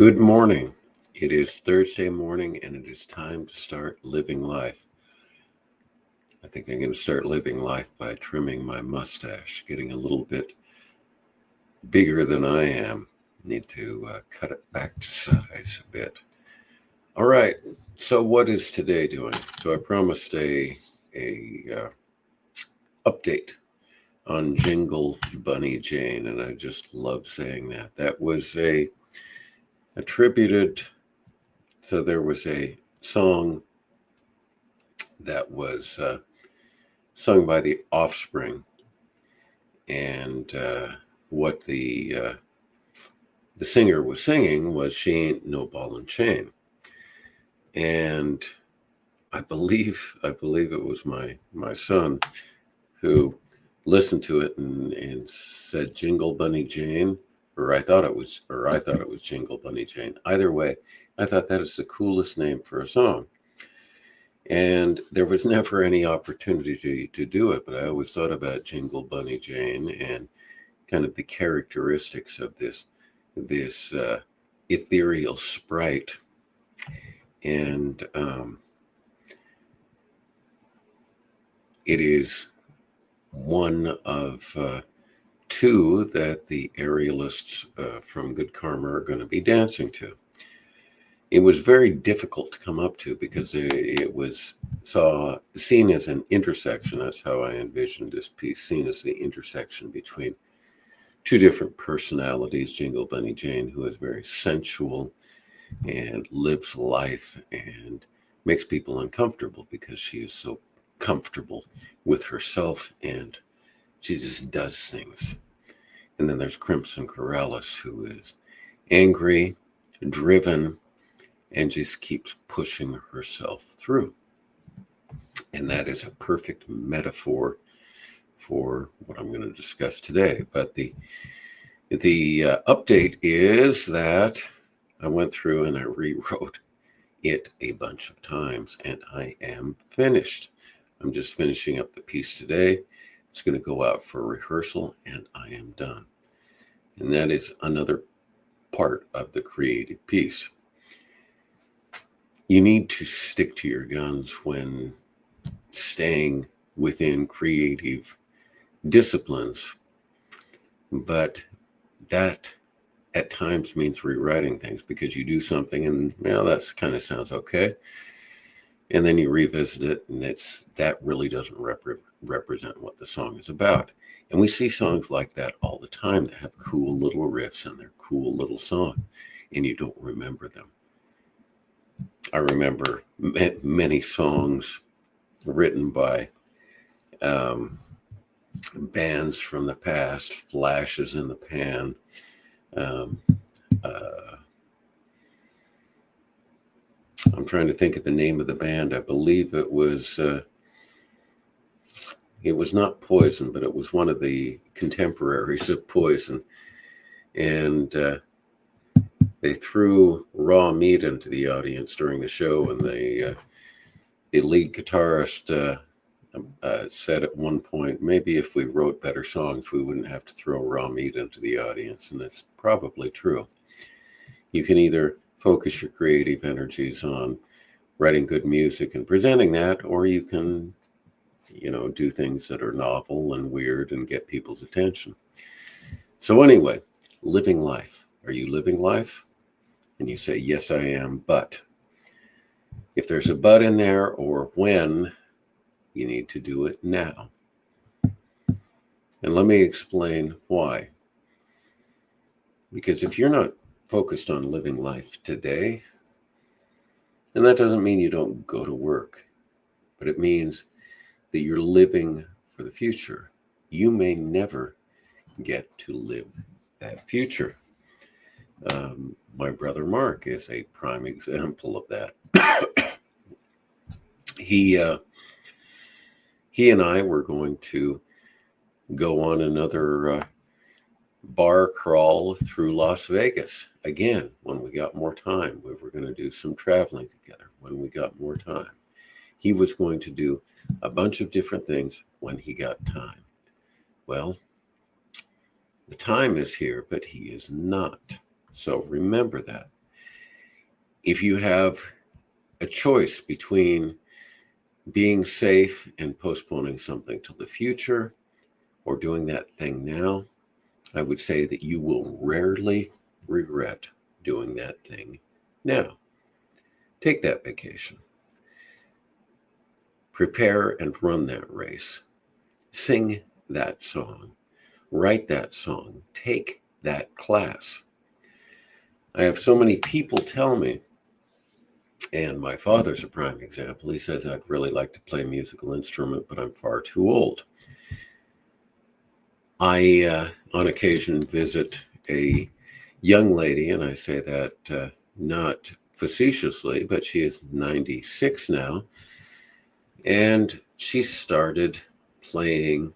Good morning. It is Thursday morning and it is time to start living life. I think I'm going to start living life by trimming my mustache, getting a little bit bigger than I am. Need to cut it back to size a bit. All right. So what is today doing? So I promised a update on Jingle Bunny Jane, and I just love saying that. That was attributed. So there was a song that was sung by the Offspring, and what the singer was singing was "She Ain't No Ball and Chain," and I believe it was my son who listened to it and said "Jingle Bunny Jane," or I thought it was "Jingle Bunny Jane." Either way, I thought that is the coolest name for a song. And there was never any opportunity to do it, but I always thought about Jingle Bunny Jane and kind of the characteristics of this ethereal sprite. And it is one of two that the Aurelists from Good Karma are going to be dancing to. It was very difficult to come up to because it was seen as an intersection. That's how I envisioned this piece, seen as the intersection between two different personalities. Jingle Bunny Jane, who is very sensual and lives life and makes people uncomfortable because she is so comfortable with herself and she just does things. And then there's Crimson Corrales, who is angry, driven, and just keeps pushing herself through. And that is a perfect metaphor for what I'm going to discuss today. But the update is that I went through and I rewrote it a bunch of times, and I am finished. I'm just finishing up the piece today. It's going to go out for rehearsal, and I am done. And that is another part of the creative piece. You need to stick to your guns when staying within creative disciplines, but that at times means rewriting things because you do something and that kind of sounds okay, and then you revisit it and that really doesn't represent what the song is about. And we see songs like that all the time that have cool little riffs and they're cool little song, and you don't remember them. I remember many songs written by bands from the past, flashes in the pan. I'm trying to think of the name of the band. I believe it was not Poison, but it was one of the contemporaries of Poison. And they threw raw meat into the audience during the show, and the lead guitarist said at one point, maybe if we wrote better songs, we wouldn't have to throw raw meat into the audience. And that's probably true. You can either focus your creative energies on writing good music and presenting that, or you can, do things that are novel and weird and get people's attention. So anyway, living life. Are you living life? And you say, yes, I am, but if there's a but in there, or when, you need to do it now. And let me explain why. Because if you're not focused on living life today, and that doesn't mean you don't go to work, but it means that you're living for the future. You may never get to live that future. My brother Mark is a prime example of that. He and I were going to go on another bar crawl through Las Vegas. Again, when we got more time, we were going to do some traveling together when we got more time. He was going to do a bunch of different things when he got time. Well, the time is here, but he is not. So remember that. If you have a choice between being safe and postponing something till the future or doing that thing now, I would say that you will rarely regret doing that thing now. Take that vacation. Prepare and run that race. Sing that song. Write that song. Take that class. I have so many people tell me, and my father's a prime example. He says, I'd really like to play a musical instrument, but I'm far too old. I, on occasion, visit a young lady, and I say that not facetiously, but she is 96 now, and she started playing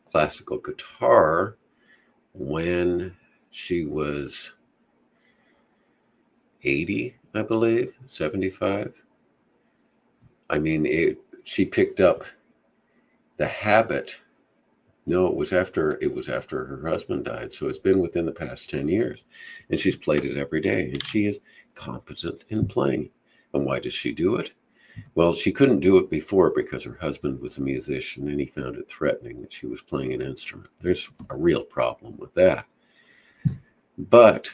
classical guitar when she was 80, I believe, 75. I mean, she picked up the habit. No, it was after her husband died. So it's been within the past 10 years. And she's played it every day. And she is competent in playing. And why does she do it? Well, she couldn't do it before because her husband was a musician and he found it threatening that she was playing an instrument. There's a real problem with that. But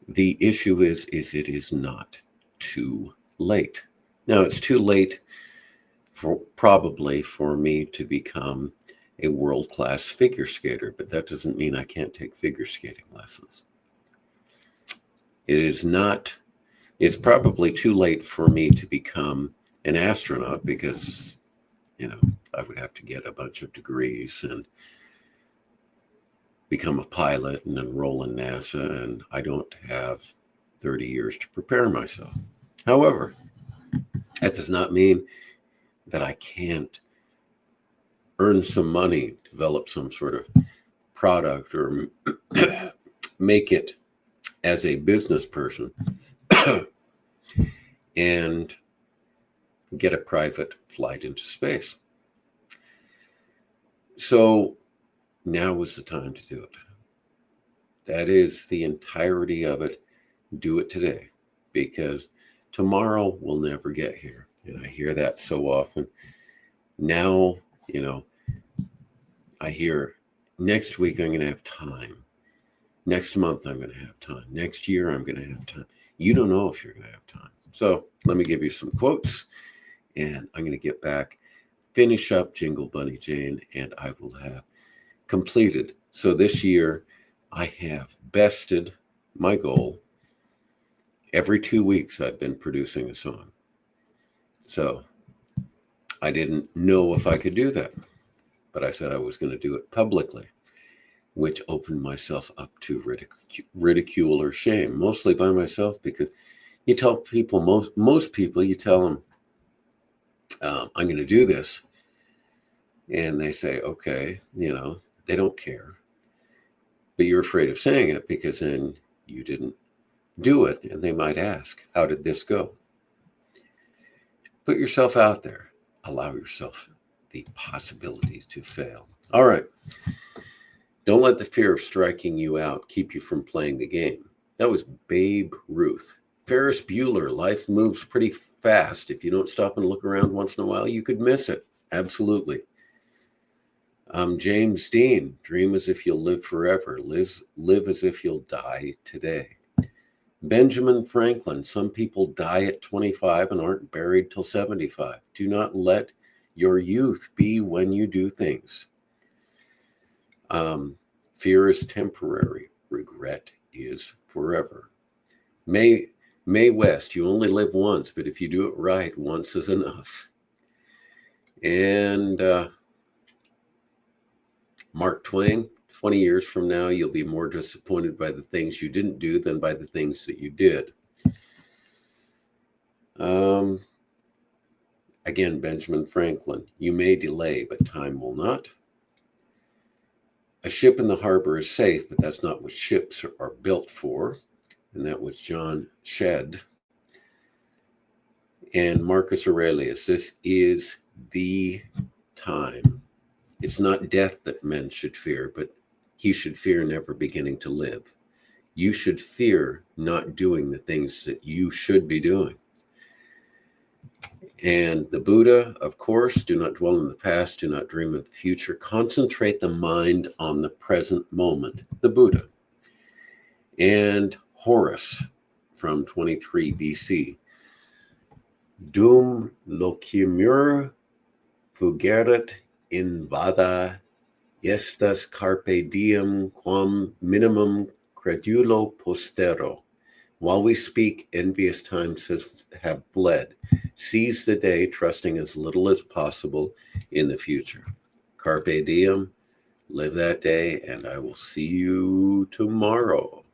the issue is it is not too late. Now, it's too late probably for me to become a world-class figure skater, but that doesn't mean I can't take figure skating lessons. It's probably too late for me to become an astronaut because, I would have to get a bunch of degrees and become a pilot and enroll in NASA, and I don't have 30 years to prepare myself. However, that does not mean that I can't earn some money, develop some sort of product, or make it as a business person and get a private flight into space. So now is the time to do it. That is the entirety of it. Do it today, because tomorrow will never get here. And I hear that so often. Now, I hear next week I'm going to have time. Next month I'm going to have time. Next year I'm going to have time. You don't know if you're going to have time. So let me give you some quotes, and I'm going to get back, finish up Jingle Bunny Jane, and I will have completed. So this year I have bested my goal. Every 2 weeks I've been producing a song. So I didn't know if I could do that, but I said I was going to do it publicly, which opened myself up to ridicule or shame, mostly by myself, because you tell people, most people, you tell them, I'm going to do this. And they say, okay, they don't care. But you're afraid of saying it because then you didn't do it. And they might ask, how did this go? Put yourself out there. Allow yourself the possibility to fail. All right. Don't let the fear of striking you out keep you from playing the game. That was Babe Ruth. Ferris Bueller, life moves pretty fast. If you don't stop and look around once in a while, you could miss it. Absolutely. James Dean, dream as if you'll live forever. Live as if you'll die today. Benjamin Franklin, some people die at 25 and aren't buried till 75. Do not let your youth be when you do things. Fear is temporary. Regret is forever. Mae West, you only live once, but if you do it right, once is enough. And Mark Twain, 20 years from now, you'll be more disappointed by the things you didn't do than by the things that you did. Again, Benjamin Franklin, you may delay, but time will not. A ship in the harbor is safe, but that's not what ships are built for. And that was John Shedd. And Marcus Aurelius, this is the time. It's not death that men should fear, but he should fear never beginning to live. you should fear not doing the things that you should be doing. And the Buddha, of course, do not dwell in the past, do not dream of the future, concentrate the mind on the present moment, the Buddha. And Horus from 23 BC, Dum locimur fugerat invada estas carpe diem quam minimum credulo postero. While we speak, envious times have fled. Seize the day, trusting as little as possible in the future. Carpe diem, live that day, and I will see you tomorrow.